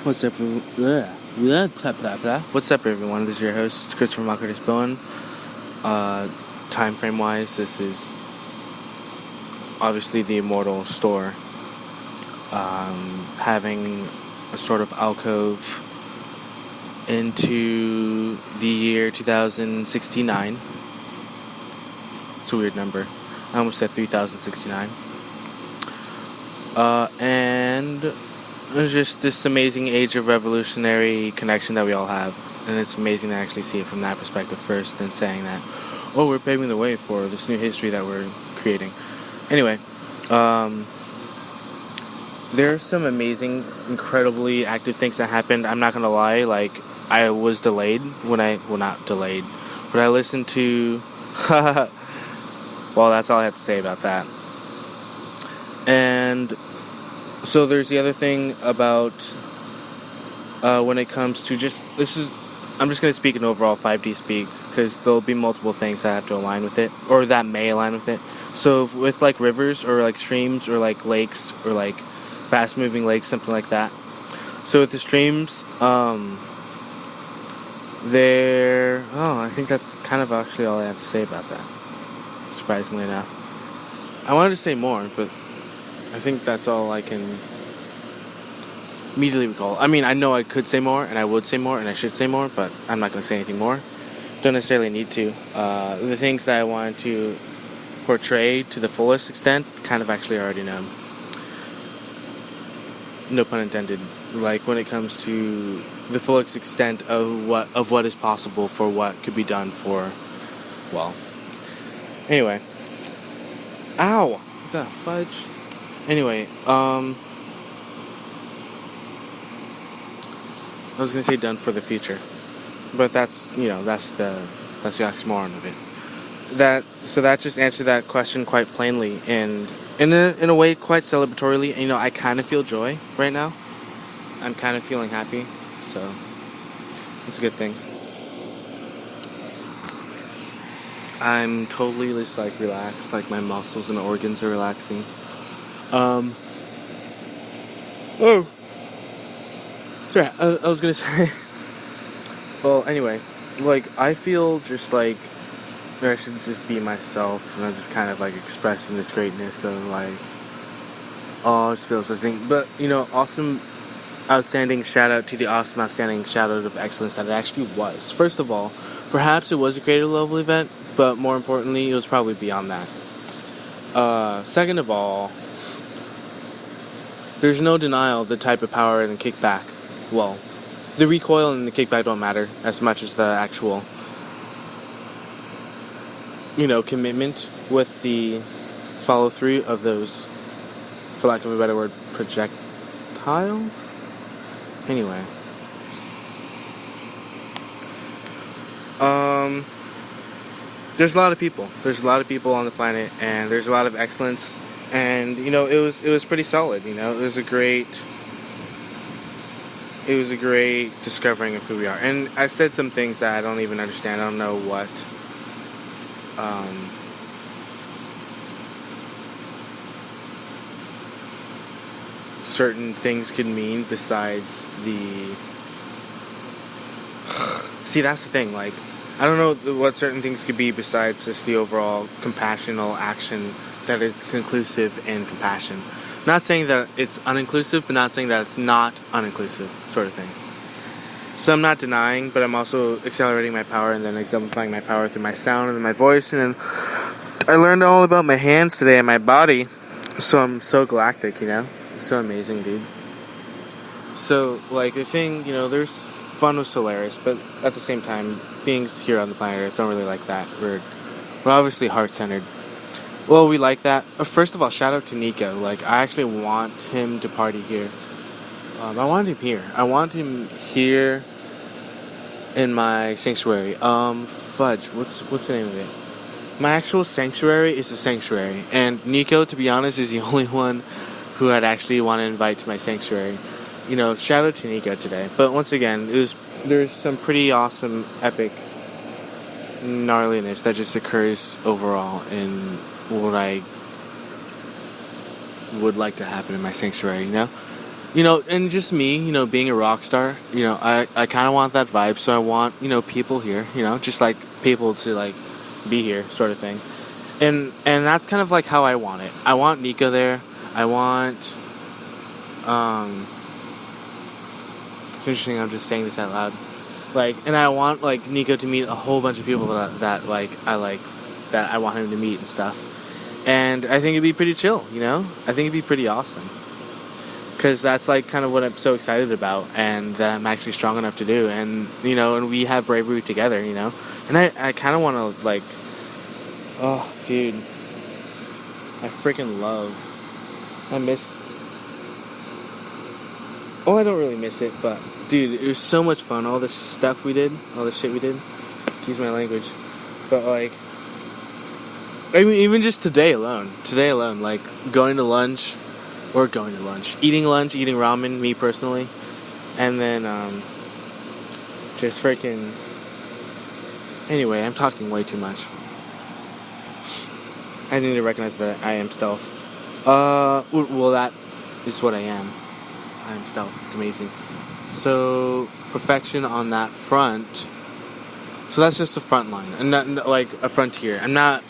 What's up, What's up, everyone? This is your host, Christopher Marcus Bowen. Time frame wise, this is obviously the Immortal store, having a sort of alcove into the year 2069. It's a weird number. I almost said 3069. And it's just this amazing age of revolutionary connection that we all have. And it's amazing to actually see it from that perspective first, than saying that, oh, we're paving the way for this new history that we're creating. Anyway, there are some amazing, incredibly active things that happened. I'm not going to lie, like, I was delayed not delayed, but I listened to, well, that's all I have to say about that. And so there's the other thing about when it comes to I'm just going to speak in overall 5D speak, because there'll be multiple things that have to align with it, or that may align with it. So with like rivers, or like streams, or like lakes, or like fast moving lakes, something like that. So with the streams, I think that's kind of actually all I have to say about that, surprisingly enough. I wanted to say more, but I think that's all I can immediately recall. I mean, I know I could say more, and I would say more, and I should say more, but I'm not going to say anything more. Don't necessarily need to. The things that I wanted to portray to the fullest extent, kind of actually already know. No pun intended. Like, when it comes to the fullest extent of what is possible for what could be done for, well. Anyway. Ow! What the fudge? Anyway, I was gonna say done for the future, but that's the oxymoron of it. That just answered that question quite plainly, and in a way quite celebratorily. And, I kind of feel joy right now. I'm kind of feeling happy, so it's a good thing. I'm totally just like relaxed, like my muscles and organs are relaxing. Yeah, I was gonna say. Well, anyway, like, I feel just like I should just be myself, and I'm just kind of like expressing this greatness of like, oh, it just feels, I think. But awesome, outstanding shout out to the awesome, outstanding shout out of excellence that it actually was. First of all, perhaps it was a creative level event, but more importantly, it was probably beyond that. Second of all, there's no denial of the type of power and the kickback. Well, the recoil and the kickback don't matter as much as the actual, commitment with the follow through of those, for lack of a better word, projectiles? Anyway. There's a lot of people. There's a lot of people on the planet, and there's a lot of excellence. And, it was pretty solid, It was a great discovering of who we are. And I said some things that I don't even understand. I don't know what certain things could mean besides the... See, that's the thing, like, I don't know what certain things could be besides just the overall compassional action that is conclusive in compassion. Not saying that it's uninclusive, but not saying that it's not uninclusive, sort of thing. So I'm not denying, but I'm also accelerating my power and then exemplifying my power through my sound and my voice. And then I learned all about my hands today and my body. So I'm so galactic, It's so amazing, dude. So, like, the thing, there's fun with Solaris, but at the same time, beings here on the planet Earth don't really like that. We're obviously heart-centered. Well, we like that. First of all, shout out to Nico. Like, I actually want him to party here. I want him here. I want him here in my sanctuary. Fudge. What's the name of it? My actual sanctuary is a sanctuary, and Nico, to be honest, is the only one who I'd actually want to invite to my sanctuary. Shout out to Nico today. But once again, there's some pretty awesome, epic gnarliness that just occurs overall in what I would like to happen in my sanctuary, and just me, being a rock star, I kind of want that vibe. So I want, people here, just like people to like be here, sort of thing. And that's kind of like how I want it. I want Nico there. I want, it's interesting. I'm just saying this out loud. Like, and I want like Nico to meet a whole bunch of people that like that I want him to meet and stuff. And I think it'd be pretty chill, I think it'd be pretty awesome. Because that's like kind of what I'm so excited about, and that I'm actually strong enough to do. And, and we have bravery together, And I kind of want to like, oh, dude. I freaking I don't really miss it, but, dude, it was so much fun. All this stuff we did, all the shit we did. Excuse my language. But, like, I mean, even just today alone, like, eating lunch, eating ramen, me personally, and then, just freaking, anyway, I'm talking way too much. I need to recognize that I am stealth. Well, that is what I am. I am stealth, it's amazing. So, perfection on that front, so that's just a front line, and not, like, a frontier. I'm not,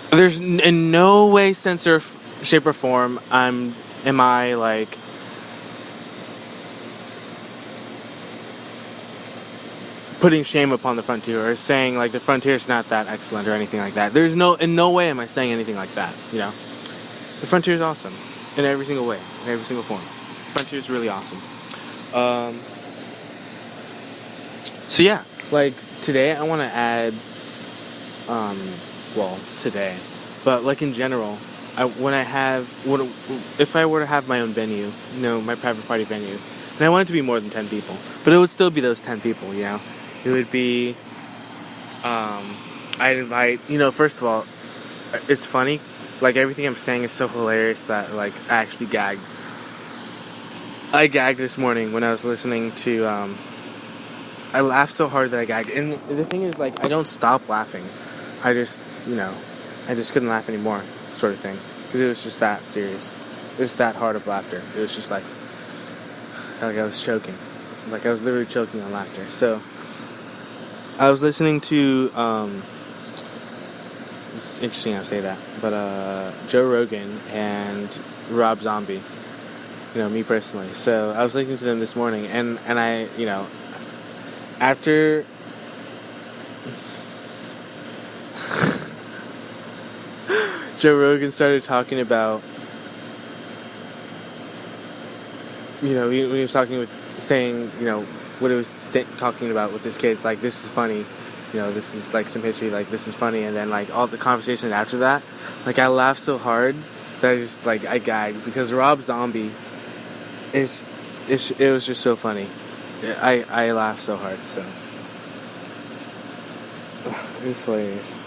there's in no way, sense, or shape, or form am I like putting shame upon the frontier or saying like the frontier is not that excellent or anything like that. In no way am I saying anything like that. The frontier is awesome in every single way, in every single form. The frontier is really awesome. So yeah, like today I want to add. Today, but like in general, if I were to have my own venue, my private party venue, and I want it to be more than 10 people, but it would still be those 10 people, it would be, I'd invite, first of all, it's funny, like everything I'm saying is so hilarious that like I actually gagged. I gagged this morning when I was listening to, I laughed so hard that I gagged, and the thing is like I don't stop laughing. I just couldn't laugh anymore, sort of thing. Because it was just that serious. It was that hard of laughter. It was just like I was choking. Like I was literally choking on laughter. So, I was listening to, it's interesting I say that, but Joe Rogan and Rob Zombie. Me personally. So, I was listening to them this morning, and I, after... Joe Rogan started talking about, when he was talking saying, what he was talking about with his kids, like, this is funny, this is, like, some history, like, this is funny, and then, like, all the conversations after that, like, I laughed so hard that I just, like, I gagged, because Rob Zombie it was just so funny. I laughed so hard, so, it was hilarious.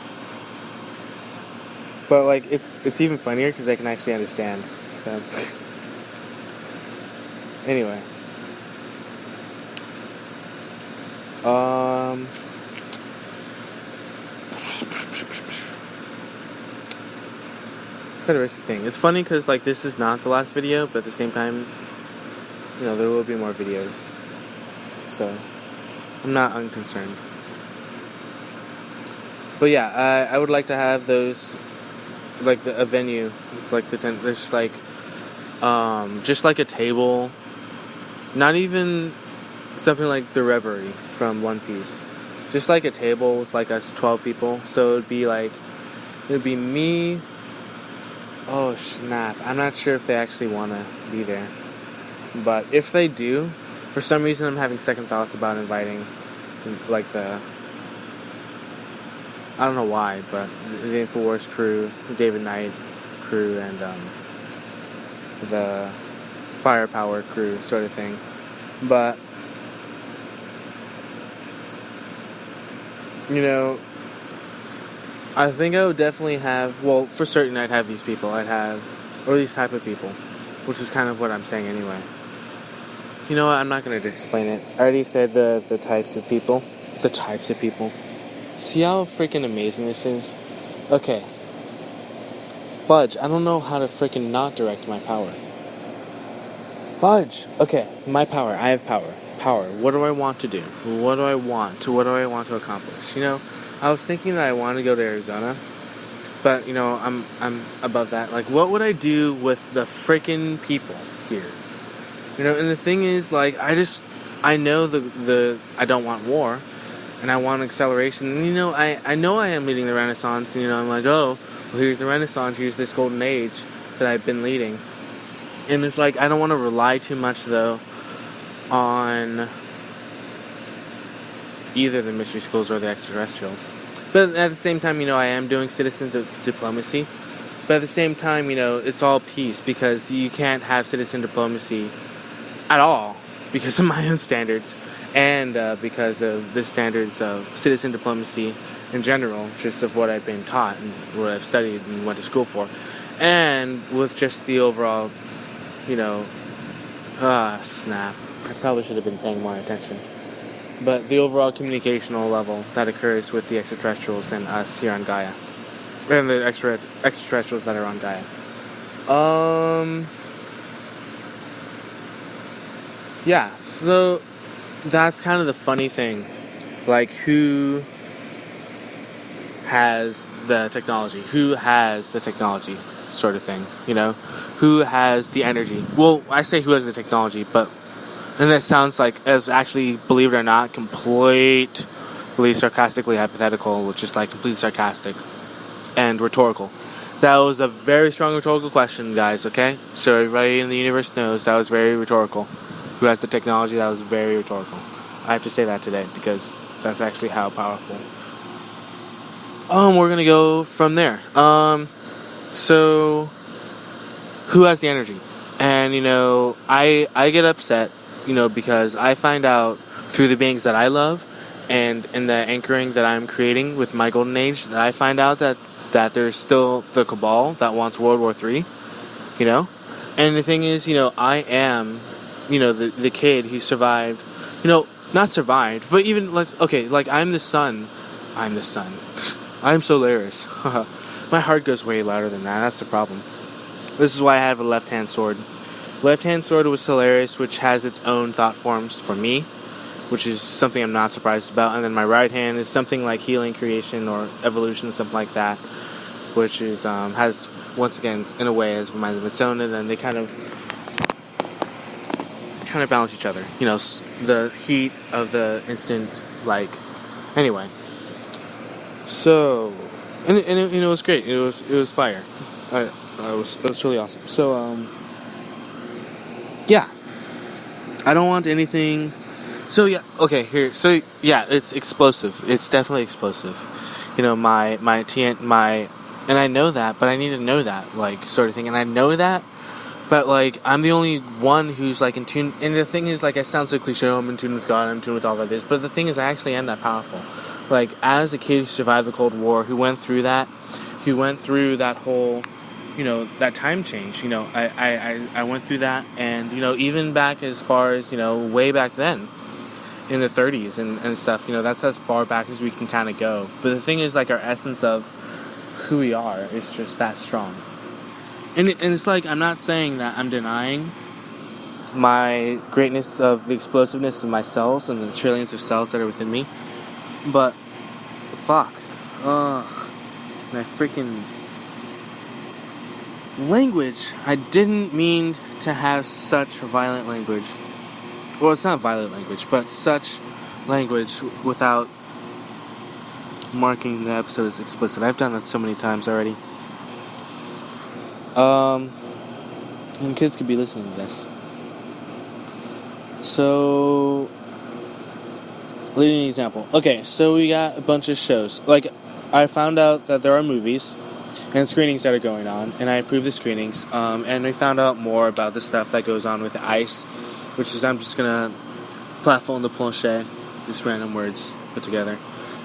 But, like, it's even funnier because I can actually understand them. Anyway. Quite a risky thing. It's funny because, like, this is not the last video, but at the same time, there will be more videos. So, I'm not unconcerned. But yeah, I would like to have those... like a venue, like there's like, just like a table, not even something like the Reverie from One Piece, just like a table with like us 12 people, so it would be me, oh snap, I'm not sure if they actually want to be there, but if they do, for some reason I'm having second thoughts about inviting, like I don't know why, but the InfoWars crew, the David Knight crew, and the Firepower crew, sort of thing. But, I think I would definitely have, for certain I'd have these people. Or these type of people, which is kind of what I'm saying anyway. You know what, I'm not going to explain it. I already said the types of people. The types of people. See how freaking amazing this is? Okay. Fudge. I don't know how to freaking not direct my power. Fudge. Okay, my power. I have power. Power. What do I want to do? What do I want to accomplish? I was thinking that I want to go to Arizona, but I'm above that. Like, what would I do with the freaking people here? And the thing is, like, I know I don't want war, and I want acceleration. And I know I am leading the Renaissance. And I'm like, oh, well, here's the Renaissance. Here's this golden age that I've been leading. And it's like, I don't want to rely too much, though, on either the mystery schools or the extraterrestrials. But at the same time, I am doing citizen diplomacy. But at the same time, it's all peace, because you can't have citizen diplomacy at all because of my own standards and because of the standards of citizen diplomacy in general, just of what I've been taught and what I've studied and went to school for. And with just the overall, snap. I probably should have been paying more attention. But the overall communicational level that occurs with the extraterrestrials and us here on Gaia. And the extraterrestrials that are on Gaia. Yeah, so that's kind of the funny thing. Like, who has the technology? Who has the technology sort of thing, Who has the energy? Well, I say who has the technology, but and that sounds like, as actually, believe it or not, completely sarcastically hypothetical, which is like completely sarcastic and rhetorical. That was a very strong rhetorical question, guys, okay? So everybody in the universe knows that was very rhetorical. Who has the technology? That was very rhetorical. I have to say that today because that's actually how powerful. We're gonna go from there. So who has the energy? And I get upset, because I find out through the beings that I love and in the anchoring that I'm creating with my golden age, that I find out that there's still the cabal that wants World War III, And the thing is, I am, the kid who survived, not survived, but even, I'm the sun. I'm Solaris. My heart goes way louder than that. That's the problem. This is why I have a left-hand sword. Left-hand sword was Solaris, which has its own thought forms for me, which is something I'm not surprised about. And then my right hand is something like healing, creation, or evolution, something like that, which is has, once again, in a way, has minds of its own. And then they kind of balance each other. The heat of the instant, anyway. So, and it was great. It was fire. It was really awesome. So, yeah. I don't want anything. So yeah, okay, here. So yeah, it's explosive. It's definitely explosive. My and I know that, but I need to know that, sort of thing. And I know that, but I'm the only one who's in tune. And the thing is, I sound so cliche. I'm in tune with God. I'm in tune with all that is. But the thing is, I actually am that powerful. As a kid who survived the Cold War, who went through that whole, that time change. I went through that, and even back as far as way back then, in the 30s and stuff. That's as far back as we can kind of go. But the thing is, our essence of who we are is just that strong. And it's I'm not saying that I'm denying my greatness of the explosiveness of my cells and the trillions of cells that are within me. But, fuck. My freaking language. I didn't mean to have such violent language. Well, it's not violent language, but such language without marking the episode as explicit. I've done that so many times already. And kids could be listening to this. So, leading an example. Okay, so we got a bunch of shows. I found out that there are movies and screenings that are going on, and I approved the screenings. And we found out more about the stuff that goes on with ICE, which is, I'm just gonna platform de plancher, just random words put together.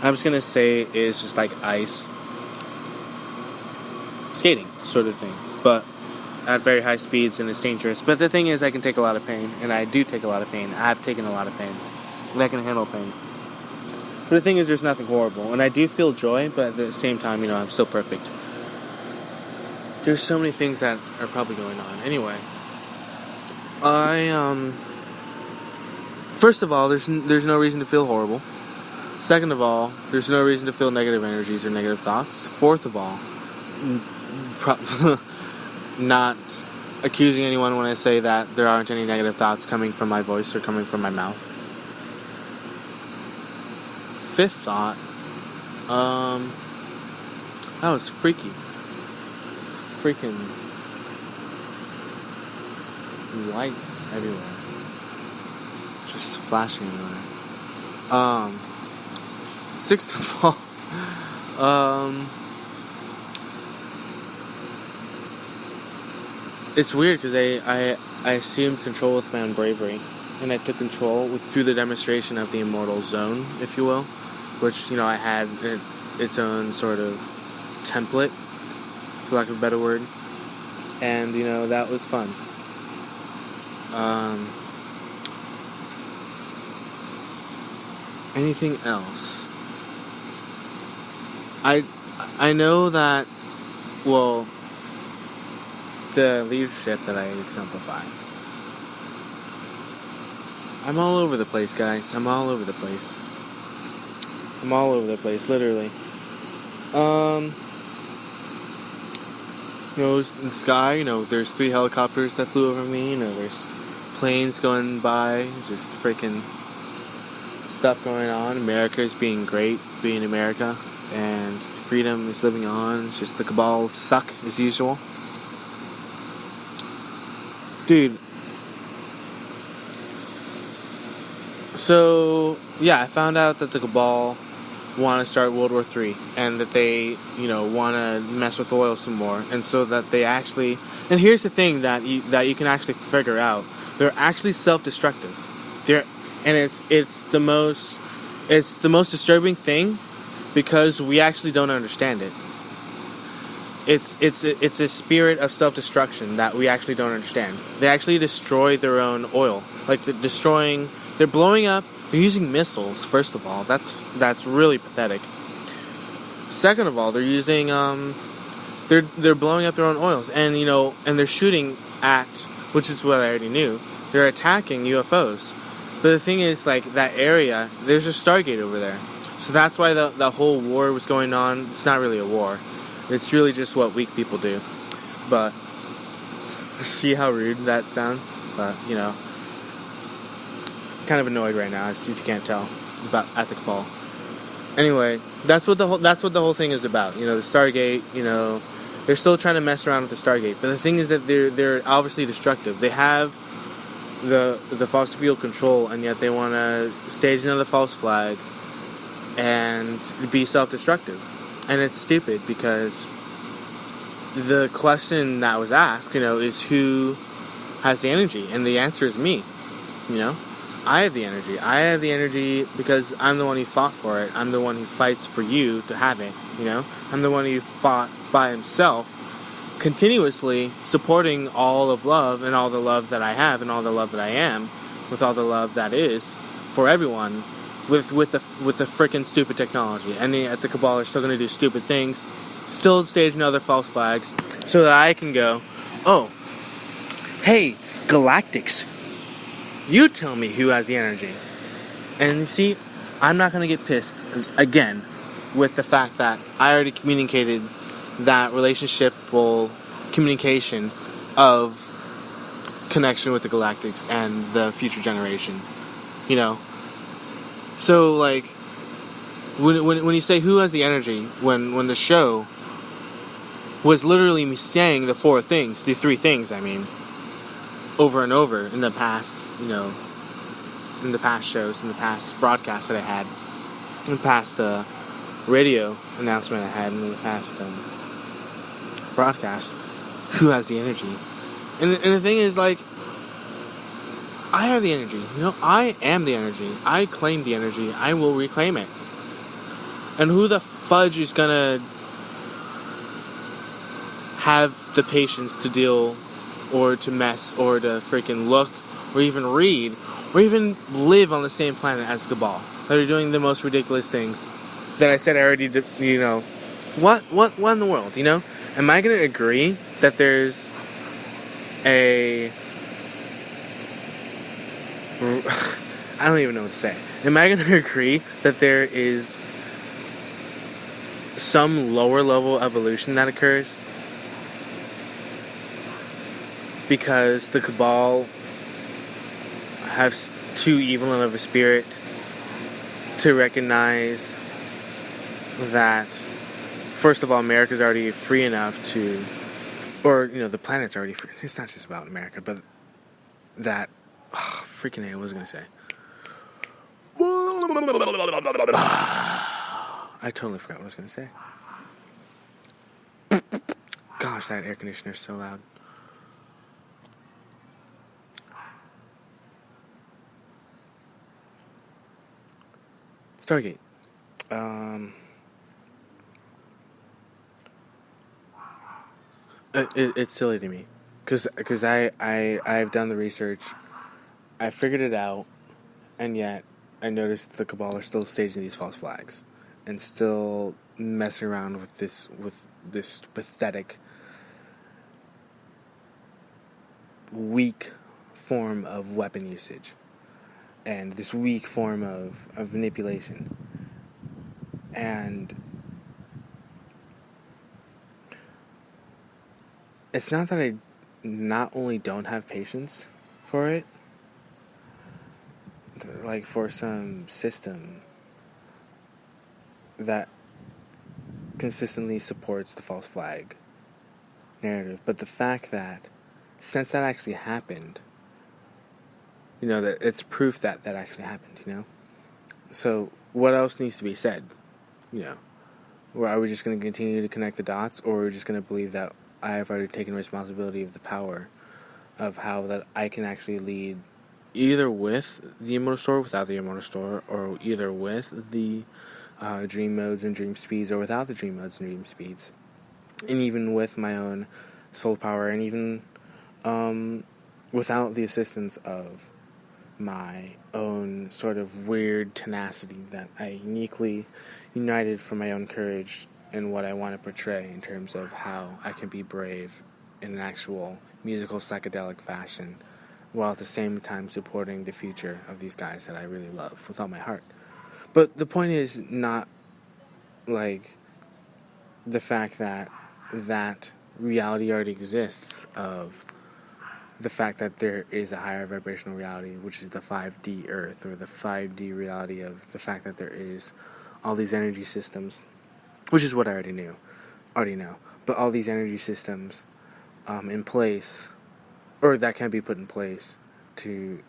I'm just gonna say is just ice skating sort of thing, but at very high speeds, and it's dangerous. But the thing is, I can take a lot of pain, and I do take a lot of pain. I have taken a lot of pain, and I can handle pain. But the thing is, there's nothing horrible, and I do feel joy, but at the same time, I'm still perfect. There's so many things that are probably going on. Anyway, first of all, there's no reason to feel horrible. Second of all, there's no reason to feel negative energies or negative thoughts. Fourth of all, not accusing anyone when I say that there aren't any negative thoughts coming from my voice or coming from my mouth. Fifth thought, that was freaky. Freaking lights everywhere. Just flashing everywhere. Sixth of all, it's weird because I assumed control with my own bravery, and I took control through the demonstration of the immortal zone, if you will, which, I had its own sort of template, for lack of a better word, and, that was fun. Anything else? I know that, well, the leadership that I exemplify. I'm all over the place, guys. I'm all over the place. Literally. In the sky, there's 3 helicopters that flew over me, there's planes going by, just freaking stuff going on. America is being great, being America, and freedom is living on. It's just the cabal suck as usual. Dude. So, yeah, I found out that the cabal want to start World War III, and that they, want to mess with oil some more, and so that they actually, and here's the thing that you can actually figure out, they're actually self-destructive. And it's the most disturbing thing, because we actually don't understand it. It's a spirit of self-destruction that we actually don't understand. They actually destroy their own oil, like they're blowing up. They're using missiles. First of all, that's really pathetic. Second of all, they're using they're blowing up their own oils, and and they're shooting at, which is what I already knew. They're attacking UFOs. But the thing is, like, that area, there's a Stargate over there, so that's why the whole war was going on. It's not really a war. It's really just what weak people do. But see how rude that sounds? But kind of annoyed right now, if you can't tell, at the cabal. Anyway, that's what the whole thing is about. The Stargate. They're still trying to mess around with the Stargate, but the thing is that they're obviously destructive. They have the fossil fuel control, and yet they want to stage another false flag and be self-destructive. And it's stupid, because the question that was asked, is who has the energy, and the answer is me. I have the energy. I have the energy because I'm the one who fought for it. I'm the one who fights for you to have it, I'm the one who fought by himself, continuously supporting all of love, and all the love that I have, and all the love that I am, with all the love that is for everyone, with the frickin' stupid technology. And at the cabal are still going to do stupid things, still staging other false flags, so that I can go, oh, hey, Galactics, you tell me who has the energy. And you see, I'm not going to get pissed again with the fact that I already communicated that relationshipful communication of connection with the Galactics and the future generation. So, like, when you say who has the energy, when the show was literally me saying the 3 things, over and over in the past, in the past shows, in the past broadcasts that I had, in the past radio announcement I had, in the past broadcast, who has the energy? And the thing is, like, I have the energy. I am the energy. I claim the energy. I will reclaim it. And who the fudge is gonna have the patience to deal, or to mess, or to freaking look, or even read, or even live on the same planet as the cabal, that are doing the most ridiculous things that I said I already did, what in the world, Am I gonna agree that there's a... I don't even know what to say. Am I going to agree that there is some lower level evolution that occurs because the Cabal have too evil of a spirit to recognize that, first of all, America's already free enough to, or, the planet's already free. It's not just about America, but that, freaking A, what was I going to say? I totally forgot what I was going to say. Gosh, that air conditioner's so loud. Stargate. It's silly to me, because I've done the research, I figured it out, and yet I noticed the Cabal are still staging these false flags, and still messing around with this pathetic, weak form of weapon usage, and this weak form of manipulation, and it's not that I not only don't have patience for it, like for some system that consistently supports the false flag narrative, but the fact that since that actually happened, that it's proof that actually happened, So what else needs to be said? Or are we just going to continue to connect the dots, or are we just going to believe that I have already taken responsibility of the power of how that I can actually lead, either with the immortal store or without the immortal store, or either with the dream modes and dream speeds or without the dream modes and dream speeds, and even with my own soul power, and even without the assistance of my own sort of weird tenacity that I uniquely united from my own courage and what I want to portray in terms of how I can be brave in an actual musical psychedelic fashion, while at the same time supporting the future of these guys that I really love with all my heart. But the point is not like the fact that reality already exists, of the fact that there is a higher vibrational reality, which is the 5D Earth, or the 5D reality of the fact that there is all these energy systems, which is what I already know, but all these energy systems in place, or that can be put in place to,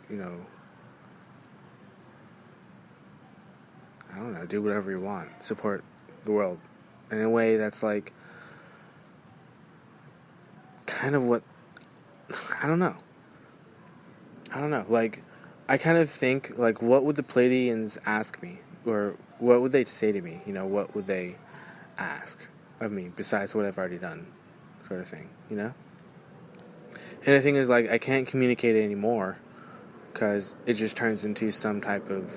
I don't know, do whatever you want, support the world in a way that's like kind of what, I don't know, like, I kind of think, like, what would the Pleiadians ask me, or what would they say to me, what would they ask of me besides what I've already done, sort of thing, And the thing is, like, I can't communicate it anymore, because it just turns into some type of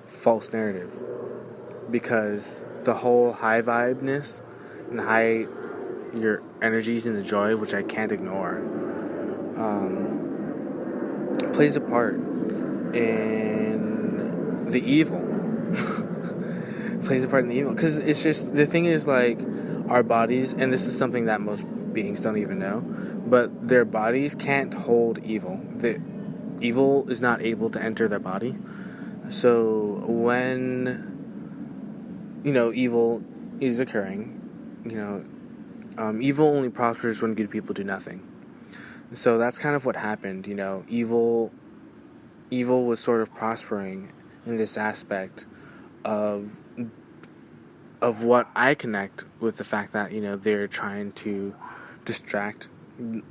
false narrative, because the whole high vibeness and your energies and the joy, which I can't ignore, plays a part in the evil. Plays a part in the evil, because it's just, the thing is, like, our bodies, and this is something that most beings don't even know, but their bodies can't hold evil. The evil is not able to enter their body. So when evil is occurring, evil only prospers when good people do nothing. So that's kind of what happened. Evil was sort of prospering in this aspect of what I connect with the fact that they're trying to distract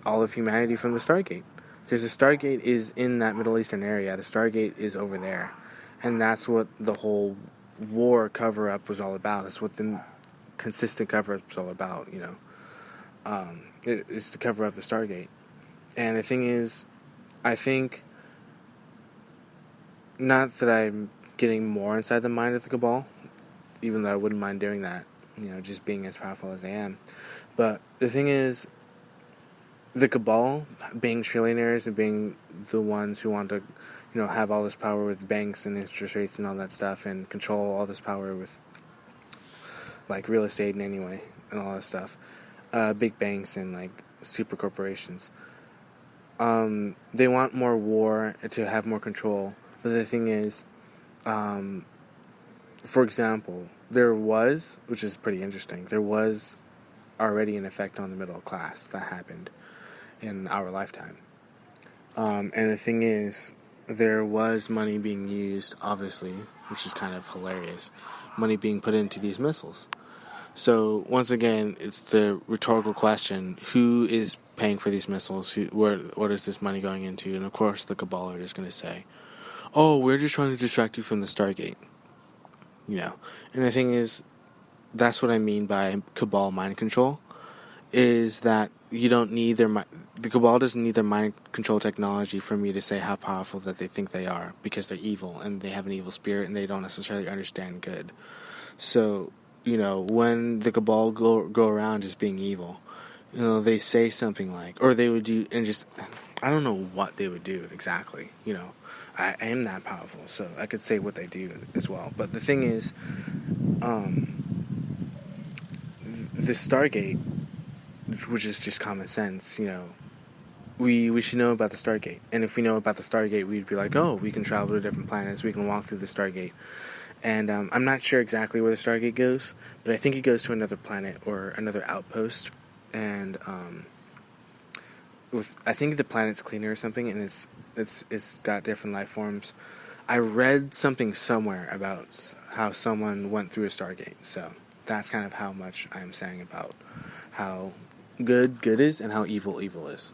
all of humanity from the Stargate, because the Stargate is in that Middle Eastern area. The Stargate is over there, and that's what the whole war cover-up was all about. That's what the consistent cover-up was all about. It is to cover up the Stargate. And the thing is, I think, not that I'm getting more inside the mind of the Cabal, even though I wouldn't mind doing that, just being as powerful as I am. But the thing is, the cabal being trillionaires and being the ones who want to, have all this power with banks and interest rates and all that stuff, and control all this power with like real estate and anyway and all that stuff. Big banks and like super corporations. They want more war to have more control. But the thing is, for example, which is pretty interesting, there was already an effect on the middle class that happened in our lifetime. And the thing is, there was money being used, obviously, which is kind of hilarious. Money being put into these missiles. So, once again, it's the rhetorical question, who is paying for these missiles? What is this money going into? And of course, the cabal are just going to say, oh, we're just trying to distract you from the Stargate. And the thing is, that's what I mean by cabal mind control, is that you don't need the cabal doesn't need their mind control technology for me to say how powerful that they think they are, because they're evil and they have an evil spirit and they don't necessarily understand good. So, when the cabal go around just being evil, they say something like, or they would do, and just, I don't know what they would do exactly, I am that powerful, so I could say what they do as well. But the thing is, the Stargate, which is just common sense, we should know about the Stargate. And if we know about the Stargate, we'd be like, oh, we can travel to different planets, we can walk through the Stargate. And I'm not sure exactly where the Stargate goes, but I think it goes to another planet or another outpost. And I think the planet's cleaner or something, and it's got different life forms. I read something somewhere about how someone went through a Stargate, so that's kind of how much I'm saying about how good is and how evil is.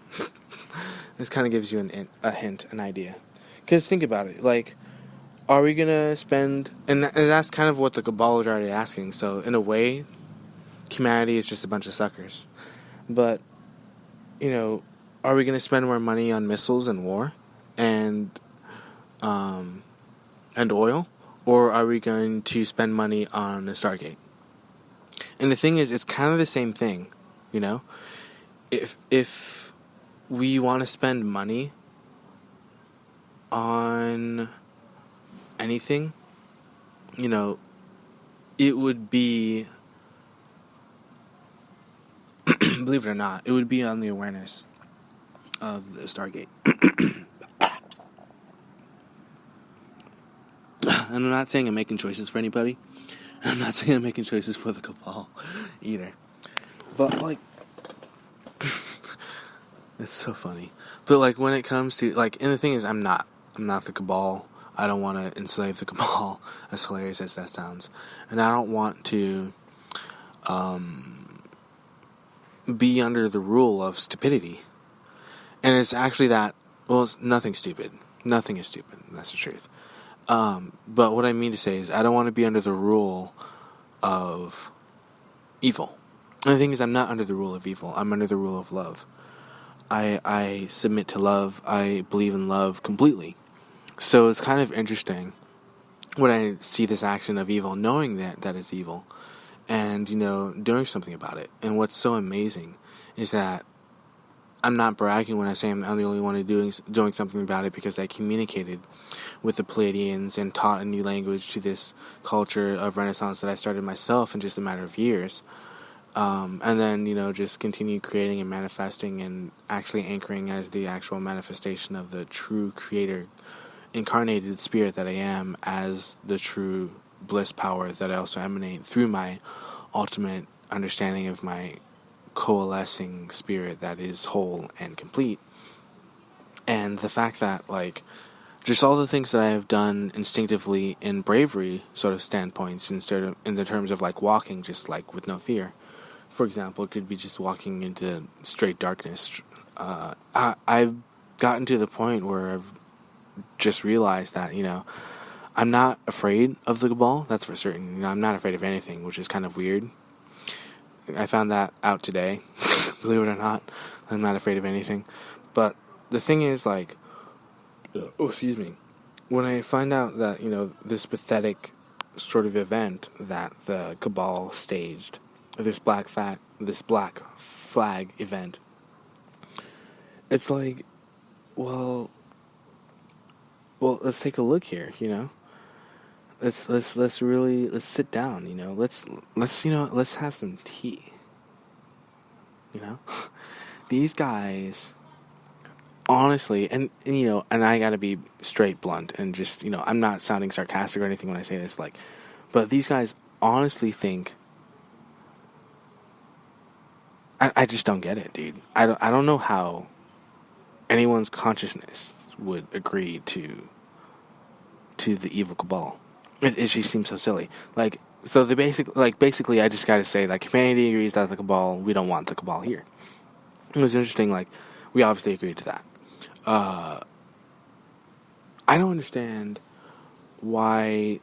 This kind of gives you a hint, an idea. Because think about it, like, are we gonna spend, and that's kind of what the cabal is already asking, so in a way, humanity is just a bunch of suckers. But, are we gonna spend more money on missiles and war, and oil, or are we going to spend money on the Stargate? And the thing is, it's kind of the same thing, If we want to spend money on anything, it would be, believe it or not, it would be on the awareness of the Stargate. And I'm not saying I'm making choices for anybody. I'm not saying I'm making choices for the cabal either. But, like, it's so funny. But, like, when it comes to, like, and the thing is, I'm not the cabal. I don't want to enslave the cabal, as hilarious as that sounds. And I don't want to be under the rule of stupidity. And it's actually that, well, it's nothing stupid. Nothing is stupid. That's the truth. But what I mean to say is, I don't want to be under the rule of evil. And the thing is, I'm not under the rule of evil. I'm under the rule of love. I submit to love. I believe in love completely. So it's kind of interesting when I see this action of evil, knowing that is evil, and, doing something about it. And what's so amazing is that I'm not bragging when I say I'm the only one doing something about it, because I communicated with the Pleiadians and taught a new language to this culture of Renaissance that I started myself in just a matter of years. And then, just continue creating and manifesting and actually anchoring as the actual manifestation of the true creator, incarnated spirit that I am, as the true bliss power that I also emanate through my ultimate understanding of my coalescing spirit that is whole and complete. And the fact that, like, just all the things that I have done instinctively in bravery sort of standpoints, instead of in the terms of, like, walking just, like, with no fear. For example, it could be just walking into straight darkness. I've gotten to the point where I've just realized that, I'm not afraid of the cabal, that's for certain. I'm not afraid of anything, which is kind of weird. I found that out today. Believe it or not, I'm not afraid of anything. But the thing is, like, when I find out that, this pathetic sort of event that the cabal staged, this black flag event, it's like, well, let's take a look here, let's sit down, let's have some tea, you know? These guys, honestly, and I gotta be straight blunt and just, I'm not sounding sarcastic or anything when I say this, like, but these guys honestly think, I just don't get it, dude. I don't know how anyone's consciousness would agree to the evil cabal. It just seems so silly. Like, so basically, I just gotta say, like, humanity agrees that the cabal, we don't want the cabal here. It was interesting, like, we obviously agreed to that. I don't understand why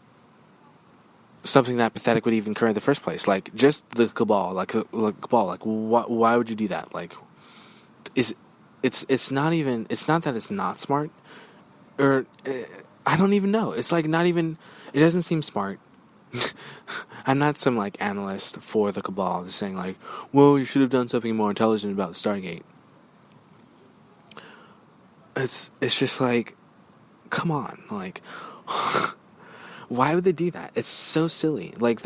something that pathetic would even occur in the first place. Like, just the cabal, why would you do that? Like, it's not that it's not smart, or I don't even know. It's like not even. It doesn't seem smart. I'm not some like analyst for the cabal, just saying like, well, you should have done something more intelligent about the Stargate. It's just like, come on, like, why would they do that? It's so silly. Like,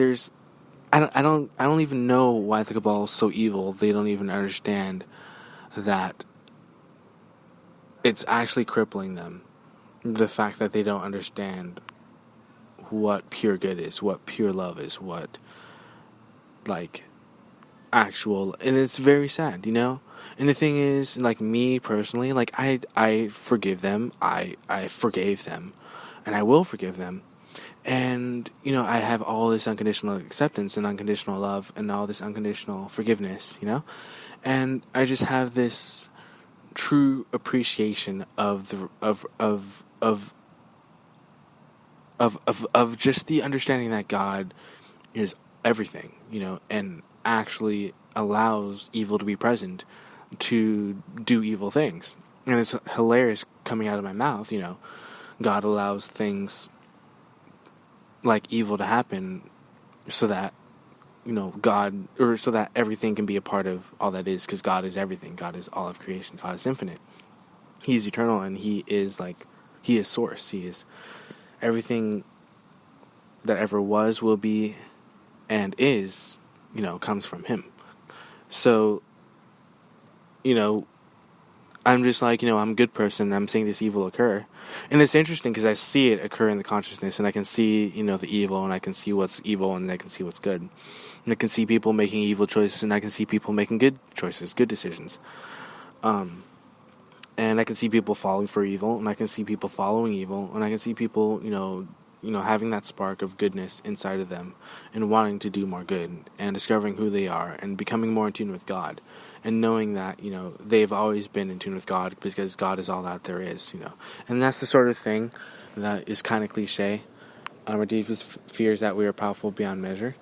I don't even know why the cabal is so evil. They don't even understand that it's actually crippling them. The fact that they don't understand what pure good is, what pure love is, what, like, actual, and it's very sad, And the thing is, like, me personally, like, I forgive them, I forgave them, and I will forgive them, and, I have all this unconditional acceptance and unconditional love and all this unconditional forgiveness, and I just have this true appreciation of the of just the understanding that God is everything, and actually allows evil to be present to do evil things. And it's hilarious coming out of my mouth, God allows things like evil to happen so that, so that everything can be a part of all that is, because God is everything. God is all of creation. God is infinite. He is eternal, and He is source. He is everything that ever was, will be, and is, comes from Him. So, I'm just like, I'm a good person, and I'm seeing this evil occur. And it's interesting because I see it occur in the consciousness, and I can see, the evil, and I can see what's evil, and I can see what's good. And I can see people making evil choices, and I can see people making good choices, good decisions. And I can see people falling for evil, and I can see people following evil, and I can see people, having that spark of goodness inside of them, and wanting to do more good, and discovering who they are, and becoming more in tune with God, and knowing that, they've always been in tune with God, because God is all that there is, And that's the sort of thing that is kind of cliche. Our deepest fear is that we are powerful beyond measure.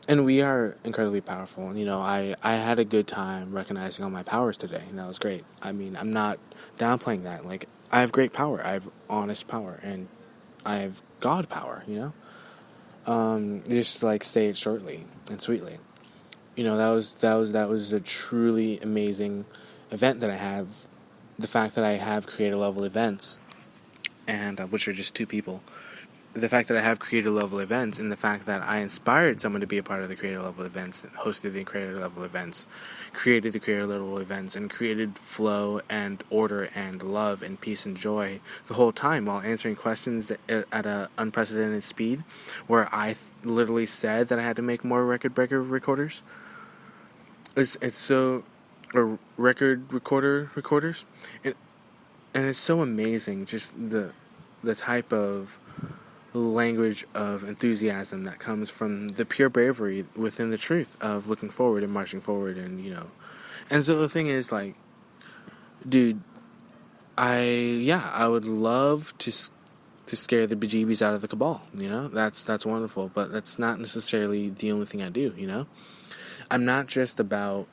And we are incredibly powerful. I had a good time recognizing all my powers today, and that was great. I mean, I'm not downplaying that. Like, I have great power. I have honest power, and I have God power, Just like say it shortly and sweetly. That was a truly amazing event that I have. The fact that I have creator level events, and which are just two people. The fact that I have creator level events, and the fact that I inspired someone to be a part of the creator level events, hosted the creator level events, created the creator level events, and created flow and order and love and peace and joy the whole time while answering questions at an unprecedented speed, where I literally said that I had to make more record breaker recorders. It's so, or record recorders, and it's so amazing, just the type of language of enthusiasm that comes from the pure bravery within the truth of looking forward and marching forward, and and so the thing is, like, dude, I would love to scare the bejeebies out of the cabal, that's wonderful, but that's not necessarily the only thing I do, I'm not just about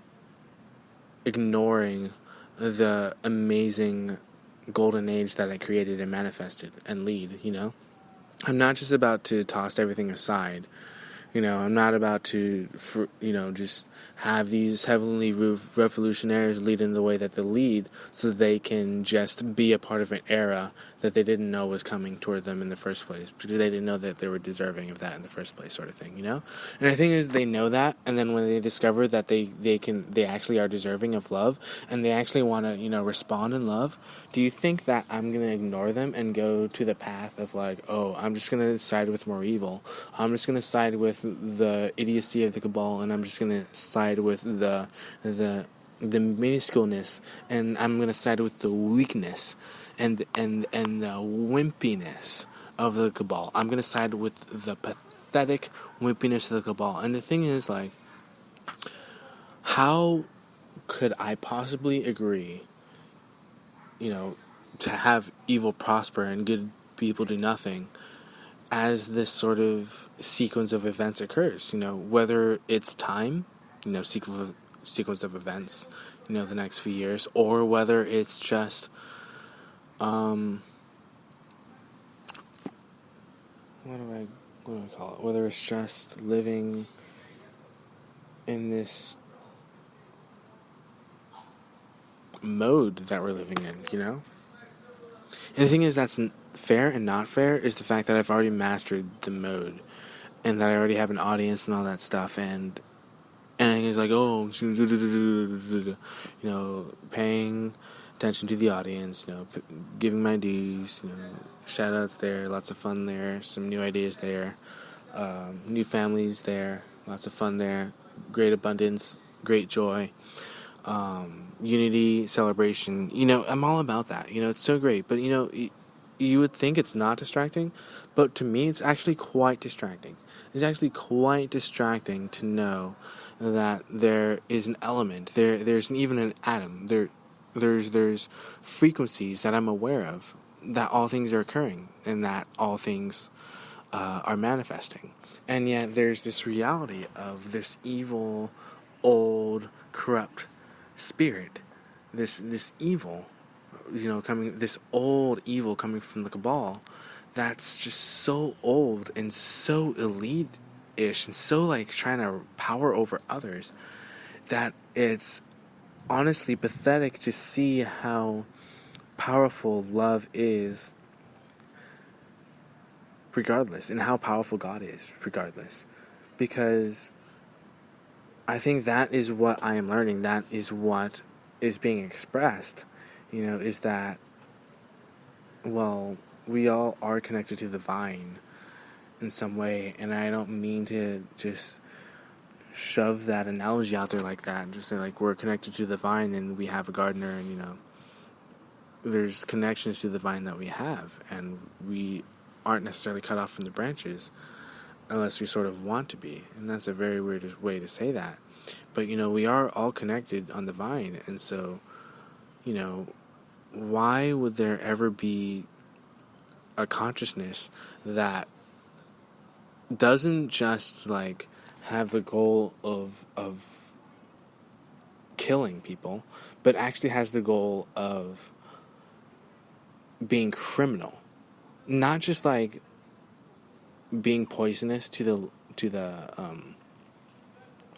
ignoring the amazing golden age that I created and manifested and lead, I'm not just about to toss everything aside I'm not about to, just have these heavenly revolutionaries lead in the way that they lead so they can just be a part of an era that they didn't know was coming toward them in the first place because they didn't know that they were deserving of that in the first place, sort of thing. And the thing is, they know that, and then when they discover that they actually are deserving of love, and they actually want to, respond in love, do you think that I'm going to ignore them and go to the path of like, oh, I'm just going to side with more evil. I'm just going to side with the idiocy of the cabal, and I'm just going to side with the minusculeness, and I'm going to side with the weakness and the wimpiness of the cabal. I'm going to side with the pathetic wimpiness of the cabal. And the thing is, like, how could I possibly agree, to have evil prosper and good people do nothing as this sort of sequence of events occurs? Whether it's time, sequence of events, the next few years, or whether it's just, what do I call it? Whether it's just living in this mode that we're living in, And the thing is, that's fair and not fair is the fact that I've already mastered the mode, and that I already have an audience and all that stuff, and he's like, oh, paying attention to the audience, giving my dues, shout outs there, lots of fun there, some new ideas there, new families there, lots of fun there, great abundance, great joy, unity, celebration, I'm all about that, it's so great, but, you would think it's not distracting, but to me, it's actually quite distracting. It's actually quite distracting to know that there is an element, there's even an atom, there's frequencies that I'm aware of, that all things are occurring, and that all things are manifesting. And yet there's this reality of this evil, old, corrupt spirit, this evil, this old evil coming from the cabal, that's just so old and so elite-ish and so like trying to power over others that it's honestly pathetic to see how powerful love is regardless, and how powerful God is regardless, because I think that is what I am learning, that is what is being expressed, is that, well, we all are connected to the vine in some way, and I don't mean to just shove that analogy out there like that and just say like we're connected to the vine and we have a gardener, and there's connections to the vine that we have, and we aren't necessarily cut off from the branches unless we sort of want to be, and that's a very weird way to say that, but we are all connected on the vine, and so why would there ever be a consciousness that doesn't just like have the goal of killing people, but actually has the goal of being criminal, not just like being poisonous to the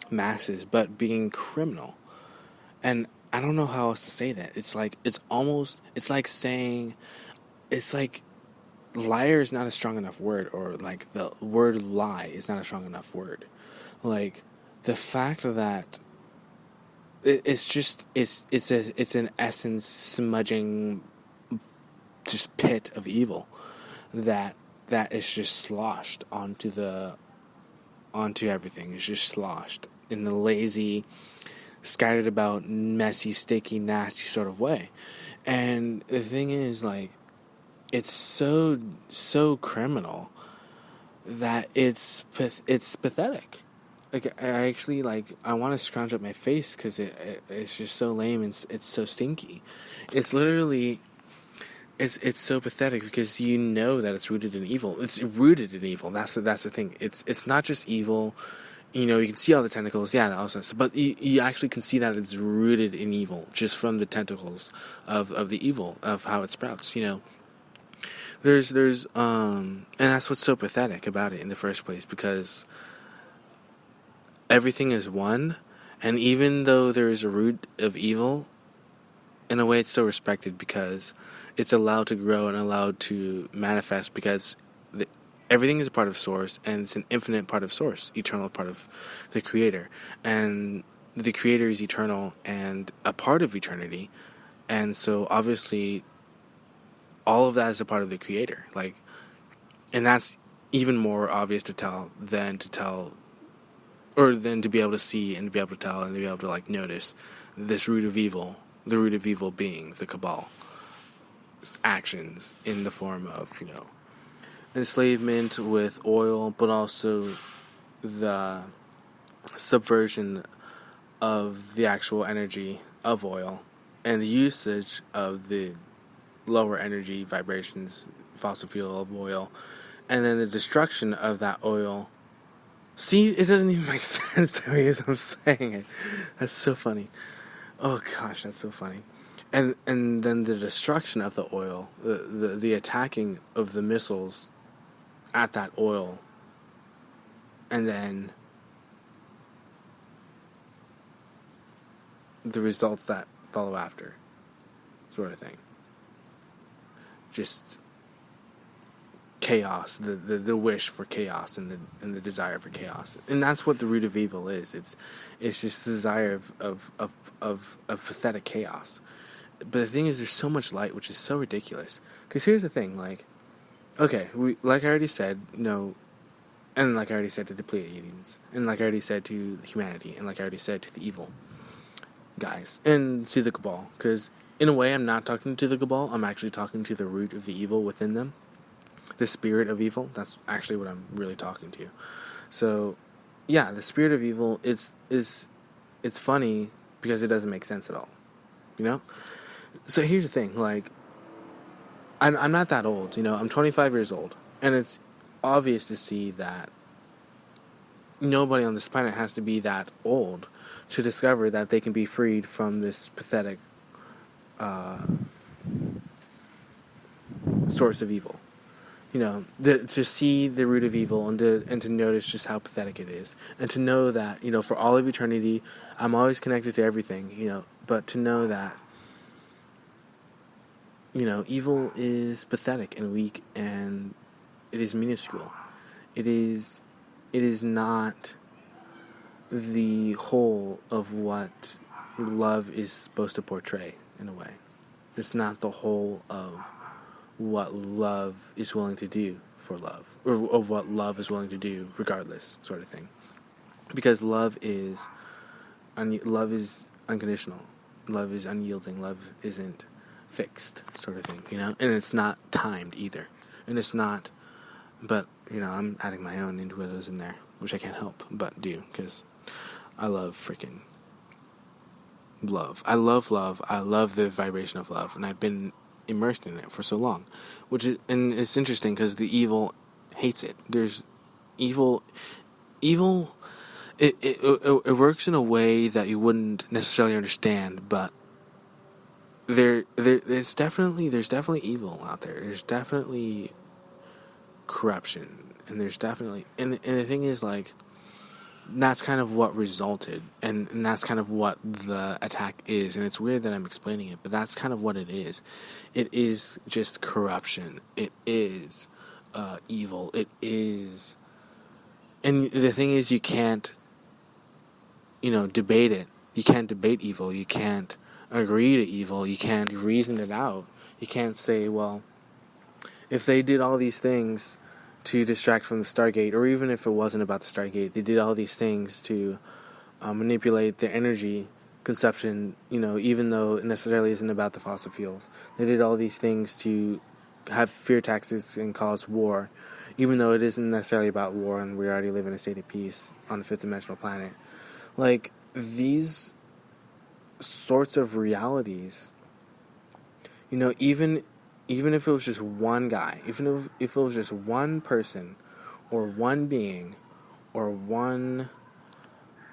masses, but being criminal. And I don't know how else to say that. It's like liar is not a strong enough word, or like the word lie is not a strong enough word. Like the fact that it's an essence smudging just pit of evil that is just sloshed onto everything. It's just sloshed in a lazy, scattered about, messy, sticky, nasty sort of way. And the thing is, like, it's so criminal that it's pathetic. Like, I actually, like, I want to scrounge up my face because it's just so lame and it's so stinky. It's literally, it's so pathetic because that it's rooted in evil. It's rooted in evil. That's the thing. It's not just evil. You can see all the tentacles, but you actually can see that it's rooted in evil just from the tentacles of the evil, of how it sprouts, There's and that's what's so pathetic about it in the first place, because everything is one, and even though there is a root of evil, in a way it's still respected because it's allowed to grow and allowed to manifest because everything is a part of Source, and it's an infinite part of Source, eternal part of the Creator. And the Creator is eternal and a part of eternity, and so obviously all of that is a part of the Creator. Like, and that's even more obvious to tell, or than to be able to see and to be able to tell and to be able to like notice this root of evil, the root of evil being the Cabal actions in the form of, enslavement with oil, but also the subversion of the actual energy of oil and the usage of the lower energy vibrations, fossil fuel of oil, and then the destruction of that oil. See, it doesn't even make sense to me as I'm saying it. That's so funny. Oh gosh, that's so funny. And then the destruction of the oil, the attacking of the missiles at that oil, and then the results that follow after, sort of thing. Just chaos, the wish for chaos and the desire for chaos, and that's what the root of evil is. It's just the desire of pathetic chaos. But the thing is, there's so much light, which is so ridiculous. Because here's the thing, like, okay, like I already said, and like I already said to the Pleiadians, and like I already said to humanity, and like I already said to the evil guys, and to the Cabal. Because in a way, I'm not talking to the Cabal. I'm actually talking to the root of the evil within them, the spirit of evil. That's actually what I'm really talking to. So, yeah, the spirit of evil. It's funny because it doesn't make sense at all. So here's the thing, like, I'm not that old, I'm 25 years old, and it's obvious to see that nobody on this planet has to be that old to discover that they can be freed from this pathetic source of evil. To see the root of evil and to notice just how pathetic it is, and to know that, for all of eternity, I'm always connected to everything, but to know that evil is pathetic and weak, and it is minuscule. It is not the whole of what love is supposed to portray, in a way. It's not the whole of what love is willing to do for love, or of what love is willing to do regardless, sort of thing. Because love is unconditional. Love is unyielding. Love isn't fixed, sort of thing, and it's not timed either, and it's not, but I'm adding my own intuitions in there, which I can't help but do, because I love freaking love. I love love. I love the vibration of love, and I've been immersed in it for so long, and it's interesting because the evil hates it. There's evil. It works in a way that you wouldn't necessarily understand, but there's definitely evil out there. There's definitely corruption, and there's definitely, and the thing is, like, that's kind of what resulted, and that's kind of what the attack is. And it's weird that I'm explaining it, but that's kind of what it is. It is just corruption. It is evil. It is, and the thing is, you can't debate it. You can't debate evil. You can't agree to evil. You can't reason it out. You can't say, well, if they did all these things to distract from the Stargate, or even if it wasn't about the Stargate, they did all these things to manipulate the energy consumption, even though it necessarily isn't about the fossil fuels. They did all these things to have fear tactics and cause war, even though it isn't necessarily about war, and we already live in a state of peace on a fifth dimensional planet. Like, these sorts of realities, even if it was just one guy, even if it was just one person, or one being, or one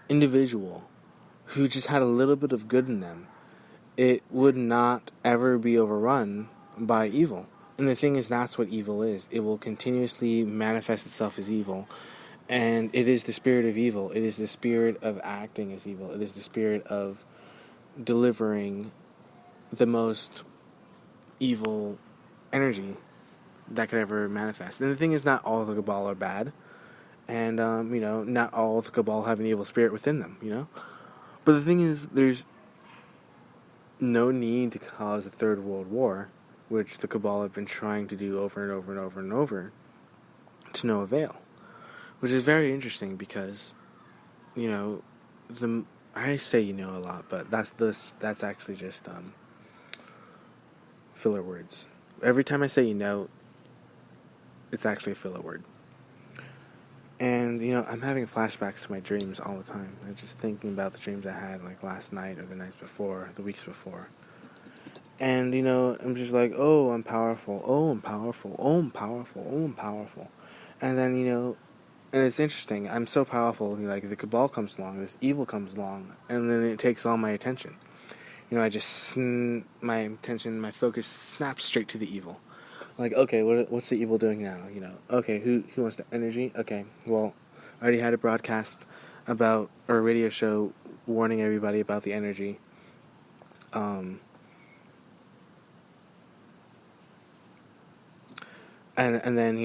individual who just had a little bit of good in them, it would not ever be overrun by evil. And the thing is, that's what evil is. It will continuously manifest itself as evil, And it is the spirit of evil. It is the spirit of acting as evil. It is the spirit of delivering the most evil energy that could ever manifest. And the thing is, not all of the Cabal are bad. And, not all of the Cabal have an evil spirit within them, But the thing is, there's no need to cause a third world war, which the Cabal have been trying to do over and over and over and over, to no avail. Which is very interesting because, I say a lot, but that's actually just filler words. Every time I say it's actually a filler word. And, I'm having flashbacks to my dreams all the time. I'm just thinking about the dreams I had, like, last night or the nights before, the weeks before. And, I'm just like, oh, I'm powerful. Oh, I'm powerful. Oh, I'm powerful. Oh, I'm powerful. And then, and it's interesting. I'm so powerful, like, the Cabal comes along, this evil comes along, and then it takes all my attention. I just, my attention, my focus snaps straight to the evil. Like, okay, what's the evil doing now? Okay, who wants the energy? Okay, well, I already had a broadcast or a radio show warning everybody about the energy. And then,